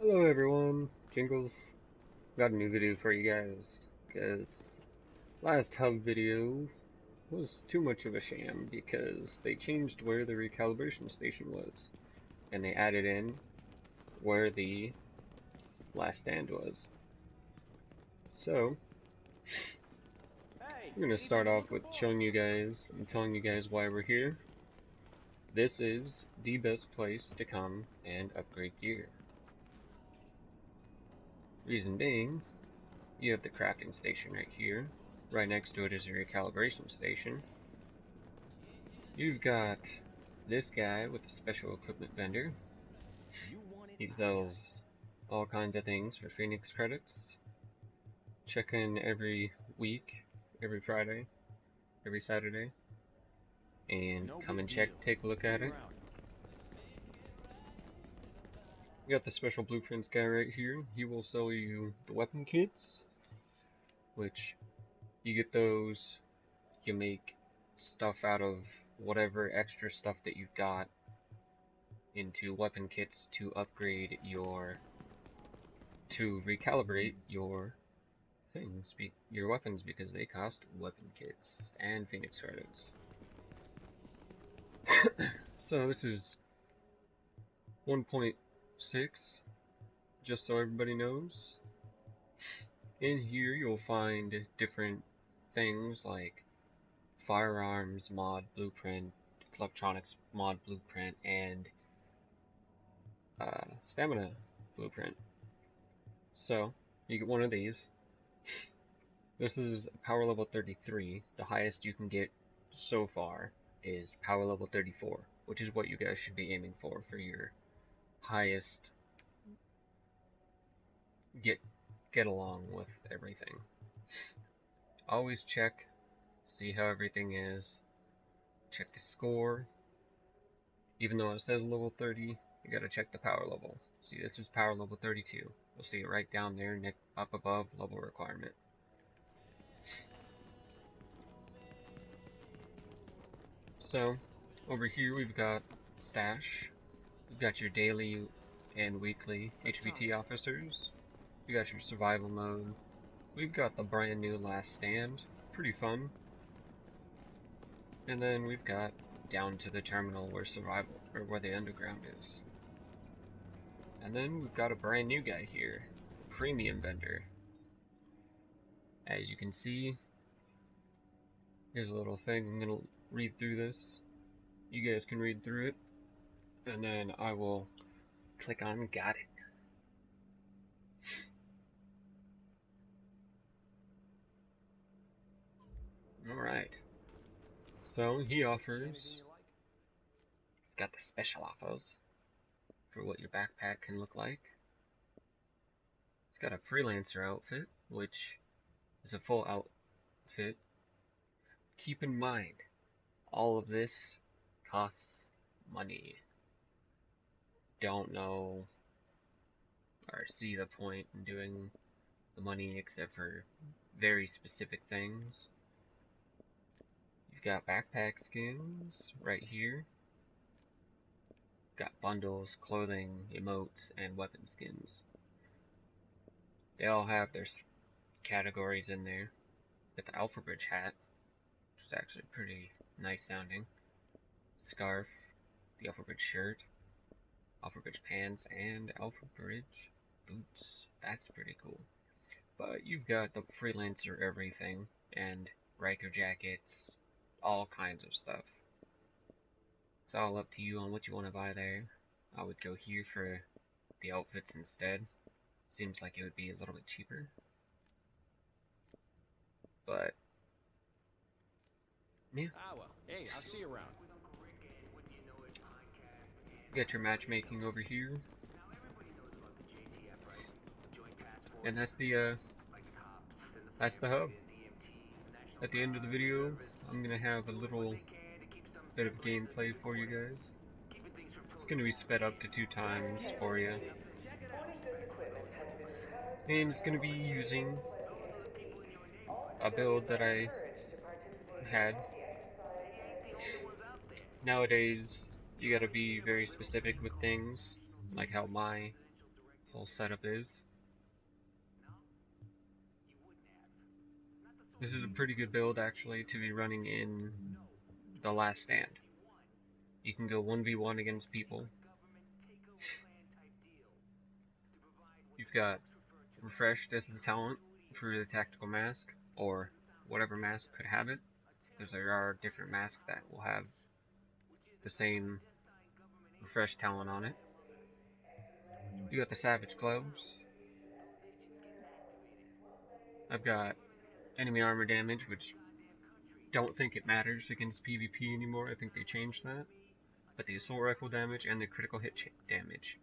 Hello everyone, Jingles. Got a new video for you guys, because last hub video was too much of a sham because they changed where the recalibration station was, and they added in where the last stand was. So, we're going to start off with showing you guys and telling you guys why we're here. This is the best place to come and upgrade gear. Reason being, you have the crafting station right here. Right next to it is a recalibration station. You've got this guy with a special equipment vendor. He sells all kinds of things for Phoenix credits. Check in every week, every Friday, every Saturday, and come and take a look at it. We got the special blueprints guy right here. He will sell you the weapon kits, which you get those, you make stuff out of whatever extra stuff that you've got into weapon kits to upgrade to recalibrate your your weapons, because they cost weapon kits and Phoenix credits. So this is 1.6, just so everybody knows. In here you'll find different things like firearms mod blueprint, electronics mod blueprint, and stamina blueprint. So you get one of these. This is power level 33. The highest you can get so far is power level 34, which is what you guys should be aiming for your highest get along with everything. Always check, see how everything is. Check the score. Even though it says level 30, you gotta check the power level. See, this is power level 32. You'll see it right down there, up above level requirement. So, over here we've got stash. We've got your daily and weekly HVT officers. We got your survival mode. We've got the brand new last stand. Pretty fun. And then we've got down to the terminal where where the underground is. And then we've got a brand new guy here, premium vendor. As you can see, here's a little thing. I'm gonna read through this. You guys can read through it, and then I will click on got it. Alright. So he offers, he's got the special offers for what your backpack can look like. He's got a freelancer outfit, which is a full outfit. Keep in mind, all of this costs money. Don't know or see the point in doing the money except for very specific things. You've got backpack skins right here. Got bundles, clothing, emotes, and weapon skins. They all have their categories in there. Got the Alpha Bridge hat, which is actually pretty nice sounding. Scarf, the Alpha Bridge shirt, Alpha Bridge pants, and Alpha Bridge boots. That's pretty cool. But you've got the freelancer everything, and Riker jackets, all kinds of stuff. It's all up to you on what you want to buy there. I would go here for the outfits instead. Seems like it would be a little bit cheaper. But yeah. Hey, I'll see you around. You got your matchmaking over here. And that's the hub. At the end of the video, I'm gonna have a little bit of gameplay for you guys. It's gonna be sped up to 2 times for you. And it's gonna be using a build that I had. Nowadays, you gotta be very specific with things, like how my full setup is. This is a pretty good build actually to be running in The Last Stand. You can go 1v1 against people. You've got Refreshed as the talent for the tactical mask, or whatever mask could have it, because there are different masks that will have the same Refreshed talent on it. You got the Savage Gloves. I've got enemy armor damage, which don't think it matters against PvP anymore. I think they changed that. But the assault rifle damage and the critical hit damage,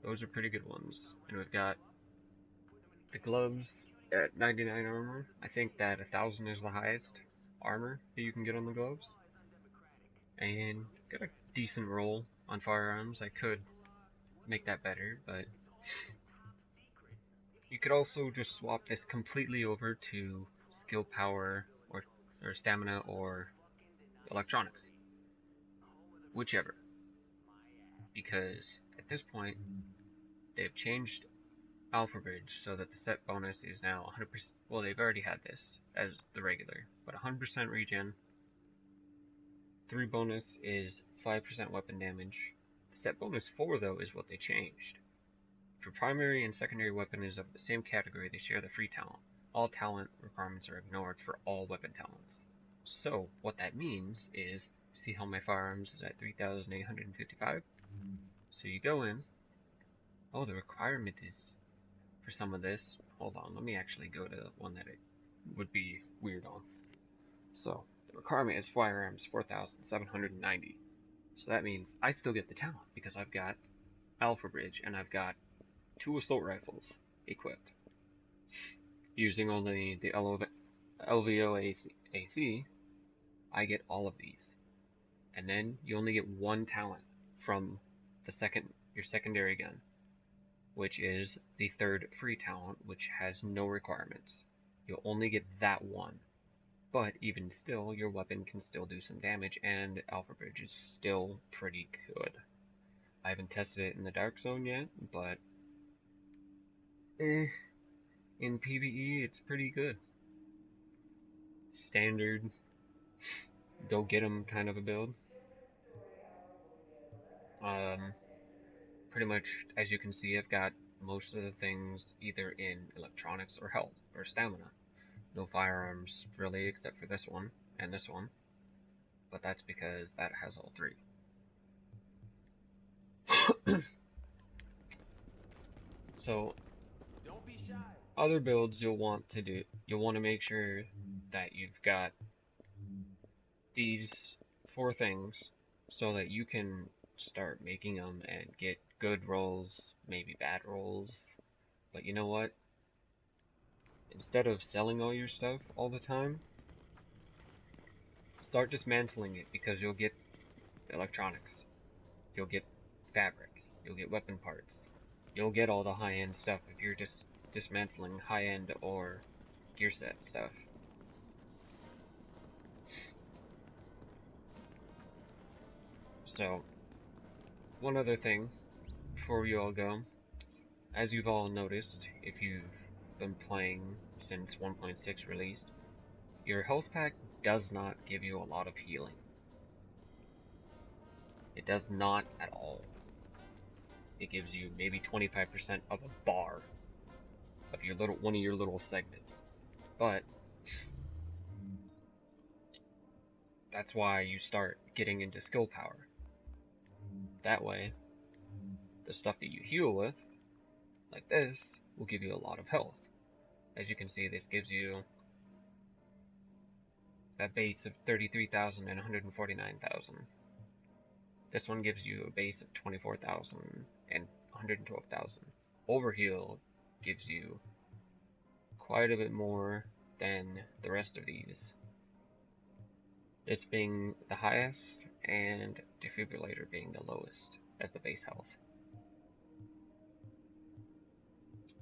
those are pretty good ones. And we've got the gloves at 99 armor. I think that 1000 is the highest armor that you can get on the gloves. And got a decent roll on firearms. I could make that better, but you could also just swap this completely over to skill power or stamina or electronics. Whichever. Because at this point, they've changed Alpha Bridge so that the set bonus is now 100%. Well, they've already had this as the regular, but 100% regen. 3 bonus is 5% weapon damage. The set bonus 4 though is what they changed. For primary and secondary weapon is of the same category, they share the free talent. All talent requirements are ignored for all weapon talents. So what that means is, see how my firearms is at 3,855? So you go in. Oh, the requirement is for some of this. Hold on, let me actually go to one that it would be weird on. So the requirement is firearms 4,790. So that means I still get the talent because I've got Alpha Bridge and I've got 2 assault rifles equipped. Using only the LVO AC, I get all of these. And then you only get 1 talent from your secondary gun, which is the 3rd free talent, which has no requirements. You'll only get that one. But even still, your weapon can still do some damage, and Alpha Bridge is still pretty good. I haven't tested it in the Dark Zone yet, but in PvE, it's pretty good. Standard, go get 'em kind of a build. Pretty much, as you can see, I've got most of the things either in electronics or health or stamina. No firearms really, except for this one and this one, but that's because that has all 3. So other builds you'll want to make sure that you've got these 4 things so that you can start making them and get good rolls, maybe bad rolls. But you know what? Instead of selling all your stuff all the time, start dismantling it, because you'll get electronics, you'll get fabric, you'll get weapon parts, you'll get all the high-end stuff if you're just dismantling high-end or gear set stuff. So, one other thing before you all go, as you've all noticed, if you've been playing since 1.6 released, your health pack does not give you a lot of healing. It does not at all. It gives you maybe 25% of a bar of one of your little segments. But that's why you start getting into skill power. That way, the stuff that you heal with, like this, will give you a lot of health. As you can see, this gives you a base of 33,000 and 149,000. This one gives you a base of 24,000 and 112,000. Overheal gives you quite a bit more than the rest of these. This being the highest and Defibrillator being the lowest as the base health.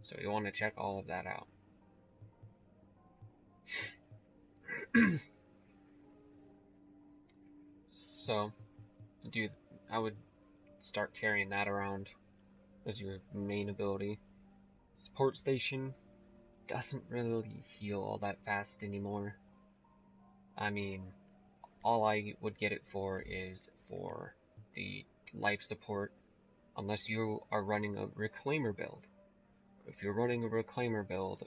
So you want to check all of that out. So I would start carrying that around as your main ability. Support station doesn't really heal all that fast anymore. I mean, all I would get it for is for the life support, unless you are running a reclaimer build. If you're running a reclaimer build,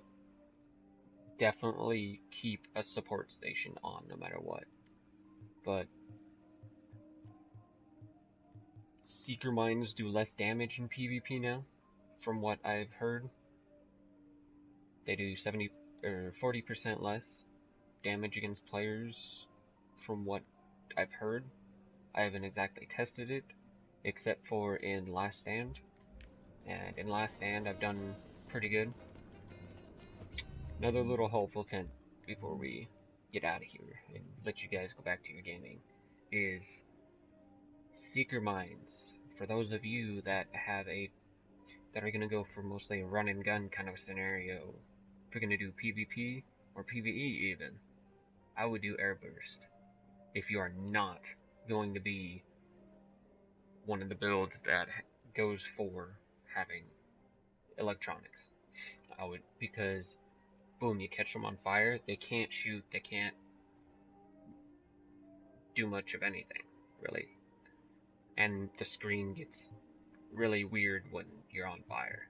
definitely keep a support station on no matter what. But Seeker Mines do less damage in PvP now, from what I've heard. They do 70 or 40% less damage against players, from what I've heard. I haven't exactly tested it, except for in Last Stand. And in Last Stand, I've done pretty good. Another little helpful tip before we get out of here and let you guys go back to your gaming is Seeker Mines. For those of you that are gonna go for mostly a run and gun kind of scenario, if you're gonna do PvP or PvE even, I would do Airburst. If you are not going to be one of the builds that goes for having electronics, I would, because boom, you catch them on fire, they can't shoot, they can't do much of anything, really. And the screen gets really weird when you're on fire.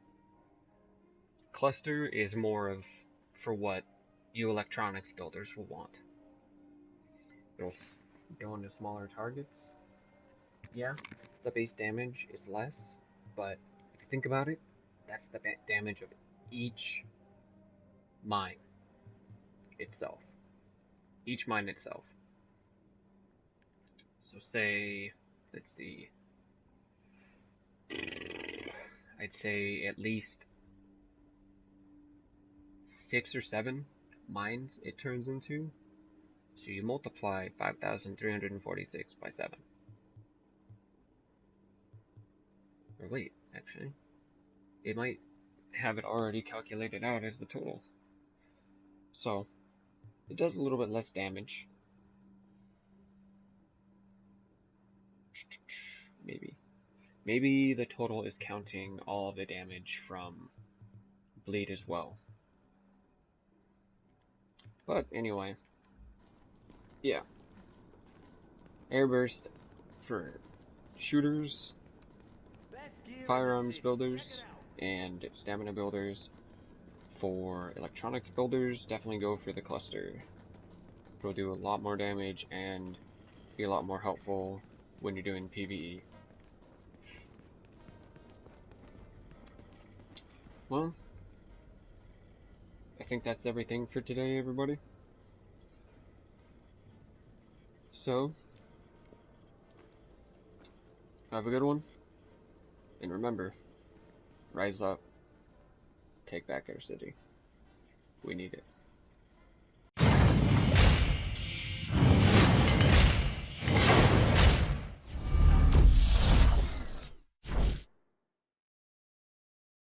Cluster is more of for what you electronics builders will want. It'll go into smaller targets. Yeah, the base damage is less, but if you think about it, that's the damage of each mine itself. Each mine itself. So say, let's see, I'd say at least 6 or 7 mines it turns into. So you multiply 5,346 by 7. Or wait, actually, it might have it already calculated out as the total. So, it does a little bit less damage. Maybe the total is counting all of the damage from bleed as well. But anyway, yeah. Airburst for shooters, firearms builders, and stamina builders. For electronics builders, definitely go for the cluster. It'll do a lot more damage and be a lot more helpful when you're doing PvE. Well, I think that's everything for today, everybody. So, have a good one, and remember, rise up, take back our city. We need it.